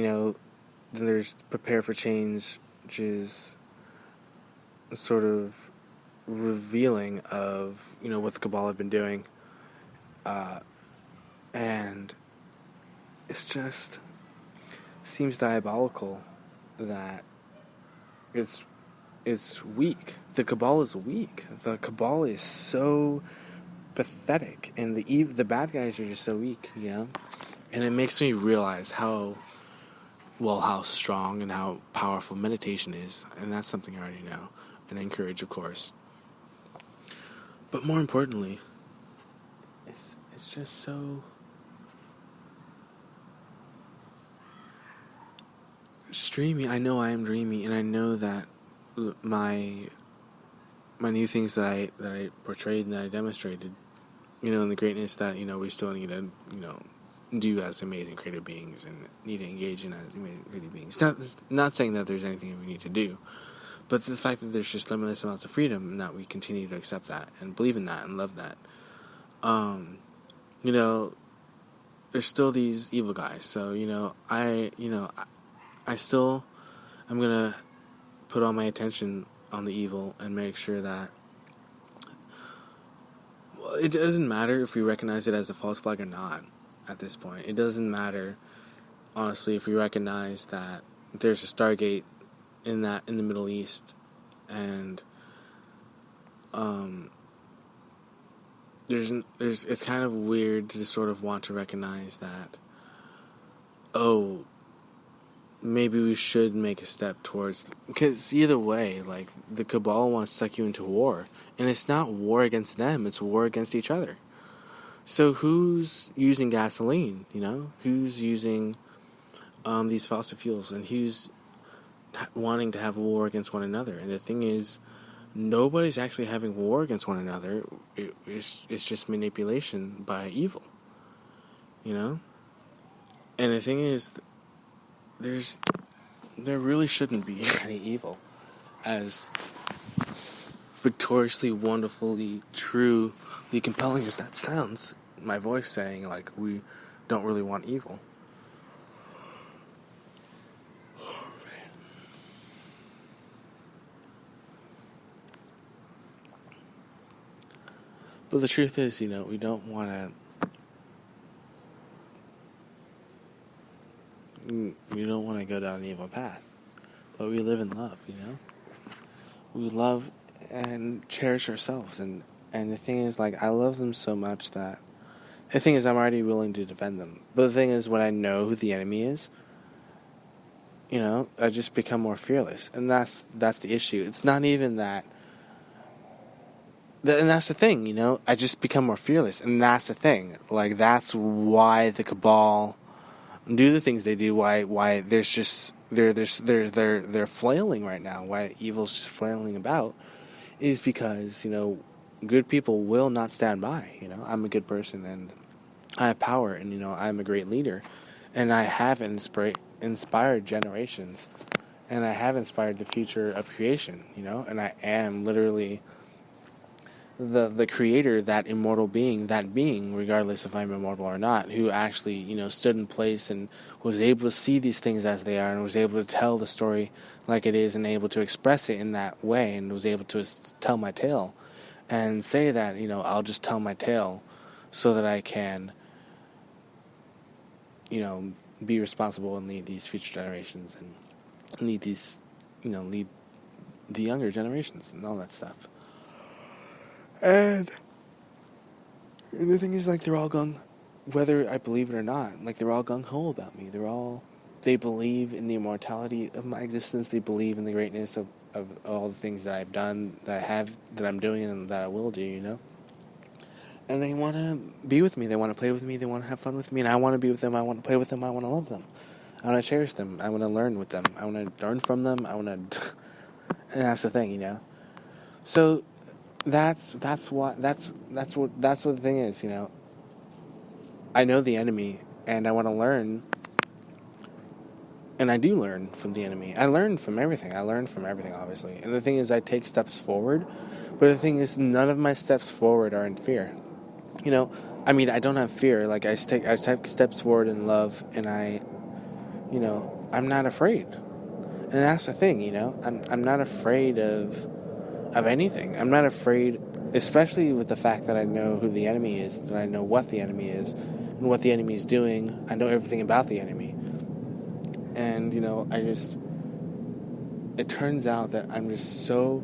then there's prepare for change, which is sort of revealing of, what the Cabal have been doing. And it's just seems diabolical that it's weak. The Cabal is weak. The Cabal is so pathetic, and the bad guys are just so weak, And it makes me realize how strong and how powerful meditation is, and that's something I already know and I encourage, of course. But more importantly, it's just so dreamy. I know I am dreamy, and I know that my new things that I portrayed and that I demonstrated, and the greatness that we still need to do as amazing creative beings and need to engage in as amazing creative beings. Not saying that there's anything we need to do, but the fact that there's just limitless amounts of freedom, and that we continue to accept that and believe in that and love that. There's still these evil guys. So I still am gonna put all my attention on the evil and make sure that, well, it doesn't matter if we recognize it as a false flag or not at this point. It doesn't matter, honestly, if we recognize that there's a Stargate in the Middle East, and it's kind of weird to sort of want to recognize that, oh, maybe we should make a step towards, because either way, like, the Cabal wants to suck you into war, and it's not war against them, it's war against each other. So who's using gasoline, who's using these fossil fuels, and who's wanting to have a war against one another? And the thing is, nobody's actually having war against one another. It's just manipulation by evil, And the thing is, there really shouldn't be any evil, as victoriously, wonderfully, truly compelling as that sounds. My voice saying, like, we don't really want evil. But the truth is, we don't want to. We don't want to go down an evil path, but we live in love, We love and cherish ourselves, and the thing is, like, I love them so much that the thing is, I'm already willing to defend them. But the thing is, when I know who the enemy is, I just become more fearless, and that's the issue. It's not even that. And that's the thing, I just become more fearless, and that's the thing. Like, that's why the Cabal do the things they do. Why there's just they're flailing right now. Why evil's just flailing about is because good people will not stand by. I'm a good person, and I have power, and I'm a great leader, and I have inspired generations and I have inspired the future of creation, and I am literally the creator, that immortal being, that being, regardless if I'm immortal or not, who actually, stood in place and was able to see these things as they are, and was able to tell the story like it is, and able to express it in that way, and was able to tell my tale, and say that, I'll just tell my tale so that I can, be responsible and lead these future generations, and lead these, lead the younger generations and all that stuff. And the thing is, like, they're all whether I believe it or not, like, they're all gung-ho about me. They believe in the immortality of my existence. They believe in the greatness of all the things that I've done, that I'm doing, and that I will do, And they want to be with me. They want to play with me. They want to have fun with me. And I want to be with them. I want to play with them. I want to love them. I want to cherish them. I want to learn with them. I want to learn from them. I want to... And that's the thing, So... That's what the thing is, I know the enemy, and I want to learn, and I do learn from the enemy. I learn from everything. Obviously. And the thing is, I take steps forward, but the thing is, none of my steps forward are in fear. I don't have fear. Like, I take steps forward in love, and I'm not afraid. And that's the thing, I'm not afraid of anything. I'm not afraid, especially with the fact that I know who the enemy is, that I know what the enemy is, and what the enemy is doing. I know everything about the enemy. And, it turns out that I'm just so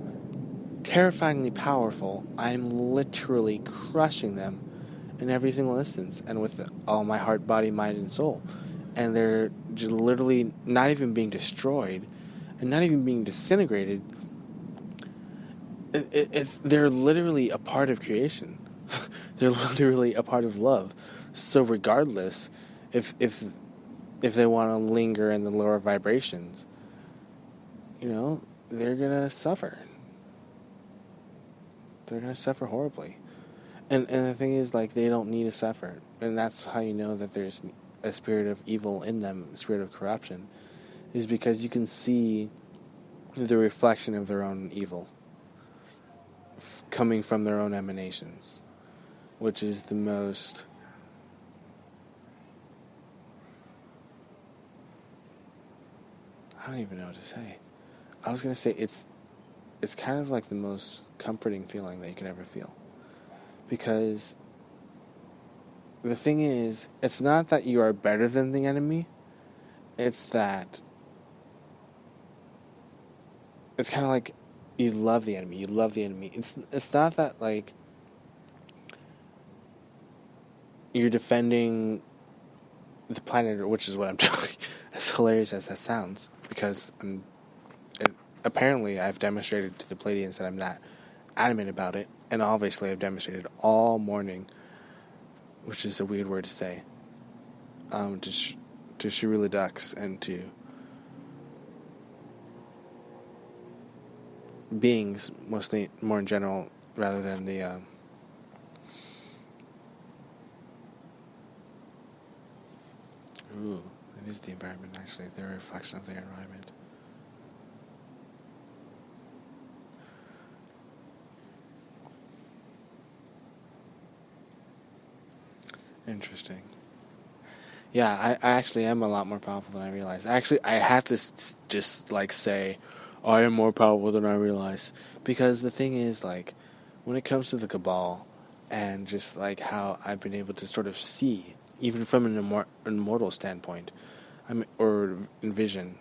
terrifyingly powerful. I'm literally crushing them in every single instance, and with all my heart, body, mind, and soul. And they're just literally not even being destroyed, and not even being disintegrated. They're literally a part of creation. They're literally a part of love. So regardless, if they want to linger in the lower vibrations, they're gonna suffer. They're gonna suffer horribly. And the thing is, like, they don't need to suffer. And that's how you know that there's a spirit of evil in them, a spirit of corruption, is because you can see the reflection of their own evil coming from their own emanations, which is the most... I don't even know what to say. I was going to say it's kind of like the most comforting feeling that you could ever feel. Because the thing is, it's not that you are better than the enemy, it's that it's kind of like you love the enemy. It's not that, like, you're defending the planet, which is what I'm doing, as hilarious as that sounds, because apparently I've demonstrated to the Pleiadians that I'm that adamant about it, and obviously I've demonstrated all morning, which is a weird word to say, to Shirula ducks and to beings, mostly more in general, rather than the it is the environment, actually. They're a reflection of their environment. Interesting. Yeah, I actually am a lot more powerful than I realize. Actually, I have to just, like, say, I am more powerful than I realize. Because the thing is, like, when it comes to the Cabal, and just, like, how I've been able to sort of see, even from an immortal standpoint, or envision,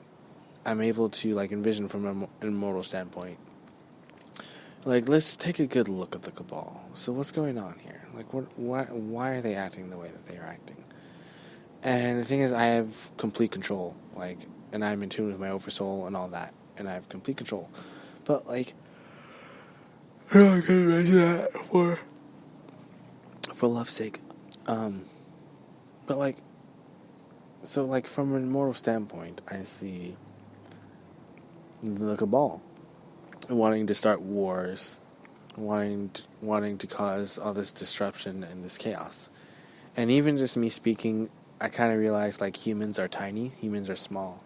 I'm able to, like, envision from an immortal standpoint. Like, let's take a good look at the Cabal. So what's going on here? Like, why are they acting the way that they are acting? And the thing is, I have complete control, like, and I'm in tune with my oversoul and all that, and I have complete control. But, like, I'm not gonna mention that for love's sake. But, like, so, like, from an immortal standpoint, I see the Cabal wanting to start wars, wanting to cause all this disruption and this chaos. And even just me speaking, I kind of realized, like, humans are tiny, humans are small.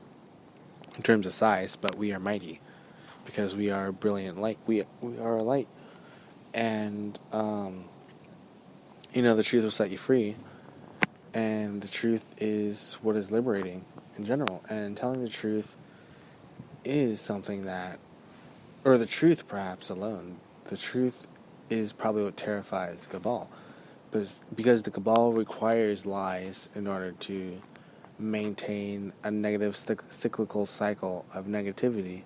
in terms of size, but we are mighty because we are brilliant light. We are a light, and the truth will set you free, and the truth is what is liberating in general. And telling the truth is something that, or the truth perhaps alone, the truth is probably what terrifies the cabal, because the cabal requires lies in order to maintain a negative cyclical cycle of negativity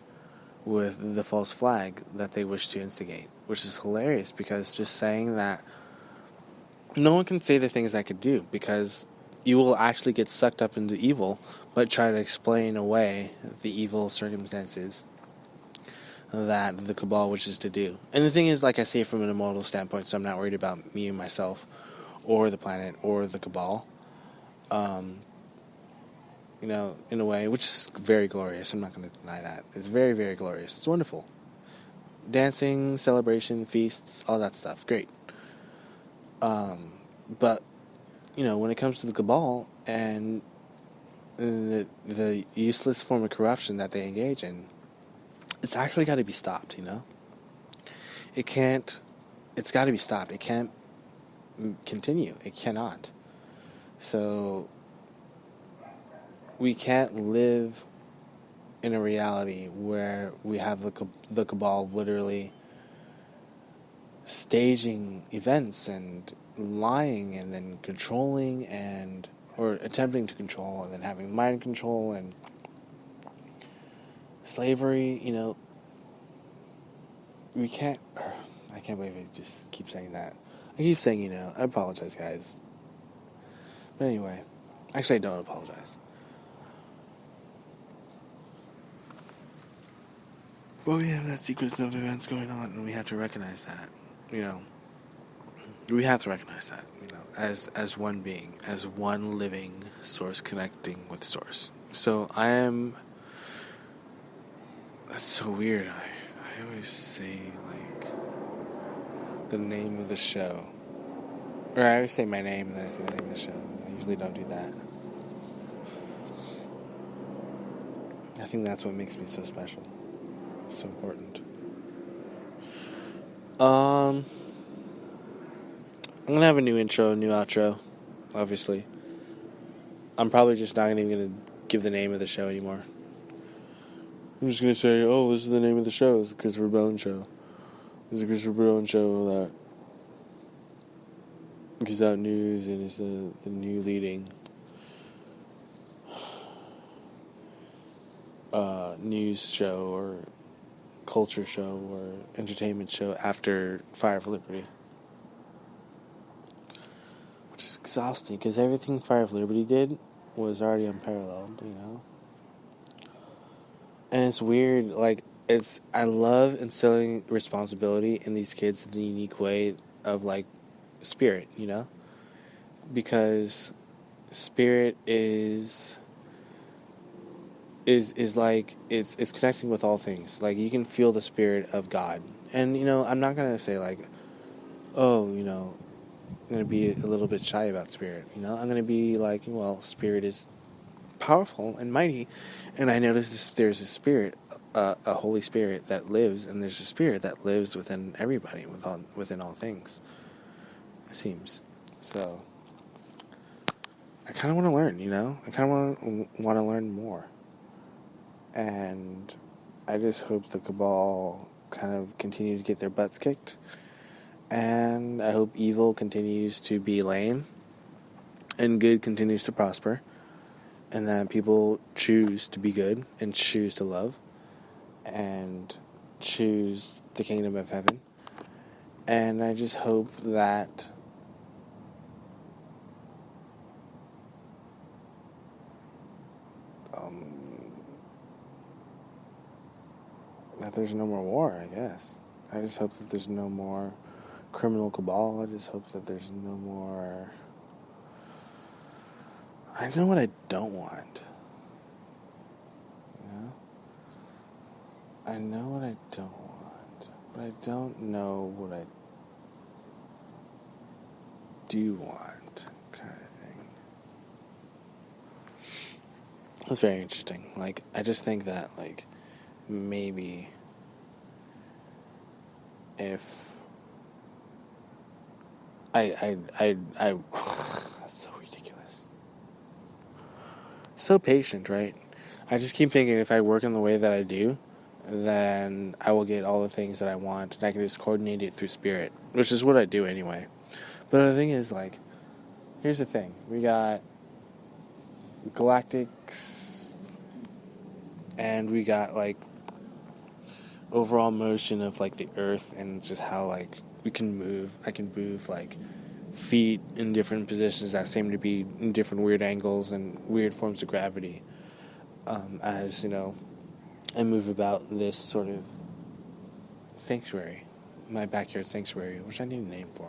with the false flag that they wish to instigate, which is hilarious because just saying that no one can say the things I could do because you will actually get sucked up into evil, but try to explain away the evil circumstances that the cabal wishes to do. And the thing is, like I say, from an immortal standpoint, so I'm not worried about me and myself or the planet or the cabal. In a way, which is very glorious. I'm not going to deny that. It's very, very glorious. It's wonderful. Dancing, celebration, feasts, all that stuff. Great. But, when it comes to the cabal and the useless form of corruption that they engage in, it's actually got to be stopped, It's got to be stopped. It can't continue. It cannot. So we can't live in a reality where we have the cabal literally staging events and lying and then controlling or attempting to control and then having mind control and slavery. We can't. I can't believe I just keep saying that. I keep saying I apologize, guys. But anyway, actually I don't apologize. Well, we have that sequence of events going on, and we have to recognize that. We have to recognize that. As one being, as one living source connecting with source. So I am. That's so weird. I always say the name of the show, or I always say my name and then I say the name of the show. I usually don't do that. I think that's what makes me so special. So important. I'm gonna have a new intro, new outro, obviously. I'm probably just not even gonna give the name of the show anymore. I'm just gonna say, this is the name of the show. It's the Christopher Bowen Show. It's the Christopher Bowen Show that gives out news and is the new leading news show or culture show or entertainment show after Fire for Liberty. Which is exhausting because everything Fire for Liberty did was already unparalleled, And it's weird, I love instilling responsibility in these kids in the unique way of spirit, Because spirit is it's connecting with all things. You can feel the spirit of God. And I'm not gonna say I'm gonna be a little bit shy about spirit. I'm gonna be spirit is powerful and mighty, and I notice there's a spirit, a Holy Spirit that lives, and there's a spirit that lives within everybody, within all things. It seems so. I kind of want to learn, I kind of want to learn more. And I just hope the cabal kind of continue to get their butts kicked. And I hope evil continues to be lame and good continues to prosper. And that people choose to be good and choose to love and choose the kingdom of heaven. And I just hope that that there's no more war, I guess. I just hope that there's no more criminal cabal. I just hope that there's no more... I know what I don't want. I know what I don't want. But I don't know what I do want, kind of thing. That's very interesting. Like, I just think that, like, maybe if that's so ridiculous. So patient, right? I just keep thinking if I work in the way that I do, then I will get all the things that I want, and I can just coordinate it through spirit, which is what I do anyway. But the thing is, like, here's the thing. We got galactics, and we got, like, overall motion of, like, the Earth, and just how, like, we can move. I can move, like, feet in different positions that seem to be in different weird angles and weird forms of gravity. As, you know, I move about this sort of sanctuary, my backyard sanctuary, which I need a name for.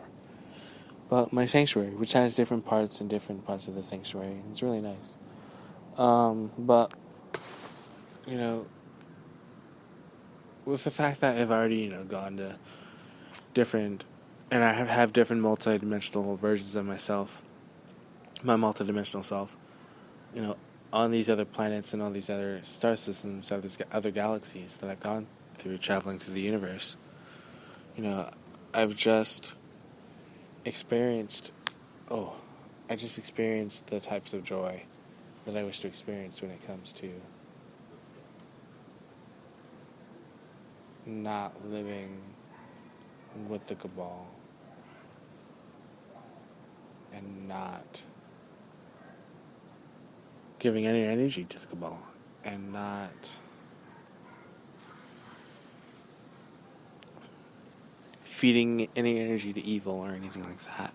But my sanctuary, which has different parts and different parts of the sanctuary. It's really nice. But, you know, with the fact that I've already, you know, gone to different, and I have different multi-dimensional versions of myself, my multi-dimensional self, you know, on these other planets and on these other star systems, other galaxies that I've gone through traveling through the universe. You know, I've just experienced, I just experienced the types of joy that I wish to experience when it comes to not living with the cabal and not giving any energy to the cabal and not feeding any energy to evil or anything like that.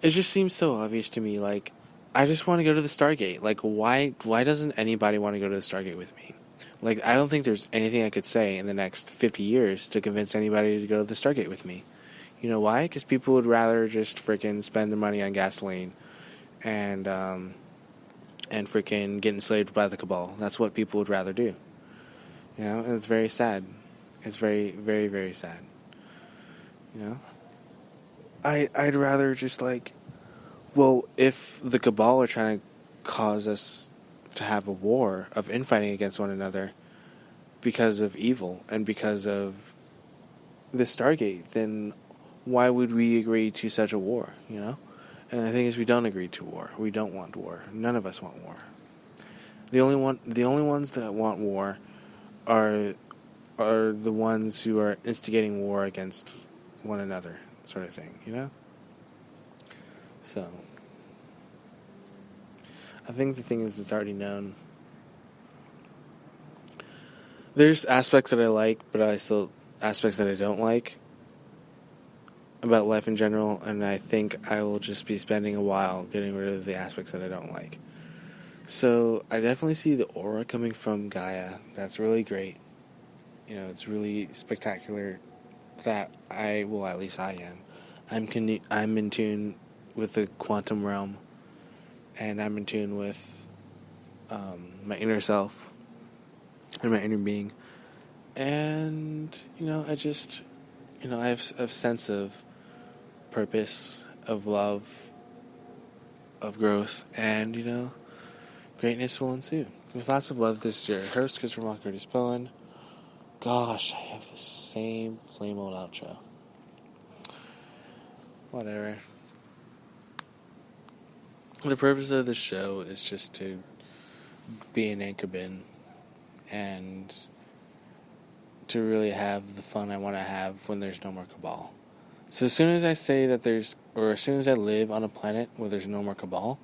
It just seems so obvious to me. Like, I just want to go to the Stargate. Like, why doesn't anybody want to go to the Stargate with me? Like, I don't think there's anything I could say in the next 50 years to convince anybody to go to the Stargate with me. You know why? Because people would rather just freaking spend their money on gasoline and freaking get enslaved by the cabal. That's what people would rather do. You know, and it's very sad. It's very, very, very sad. You know? I'd rather just, like, well, if the cabal are trying to cause us to have a war of infighting against one another because of evil and because of the Stargate, then why would we agree to such a war, you know? And the thing is, we don't agree to war. We don't want war. None of us want war. The only ones that want war are the ones who are instigating war against one another, sort of thing, you know? So, I think the thing is, it's already known. There's aspects that I like, but aspects that I don't like about life in general, and I think I will just be spending a while getting rid of the aspects that I don't like. So, I definitely see the aura coming from Gaia. That's really great. You know, it's really spectacular that at least I am. I'm in tune with the quantum realm, and I'm in tune with my inner self and my inner being. And, you know, I just, you know, I have a sense of purpose, of love, of growth, and, you know, greatness will ensue. With lots of love, this is your host, Christopher Curtis Bowen. Gosh, I have the same lame old outro. Whatever. The purpose of the show is just to be an anchor bin and to really have the fun I want to have when there's no more cabal. So as soon as I say that as soon as I live on a planet where there's no more cabal,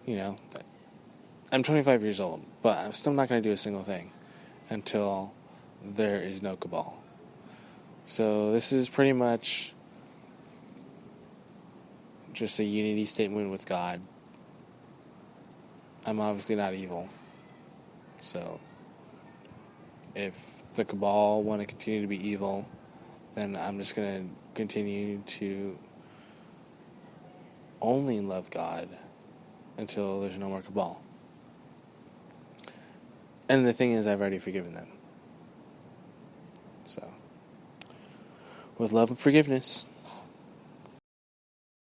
you know, I'm 25 years old, but I'm still not going to do a single thing until there is no cabal. So this is pretty much just a unity statement with God. I'm obviously not evil. So if the cabal want to continue to be evil, then I'm just going to continue to only love God until there's no more cabal. And the thing is, I've already forgiven them. So, with love and forgiveness.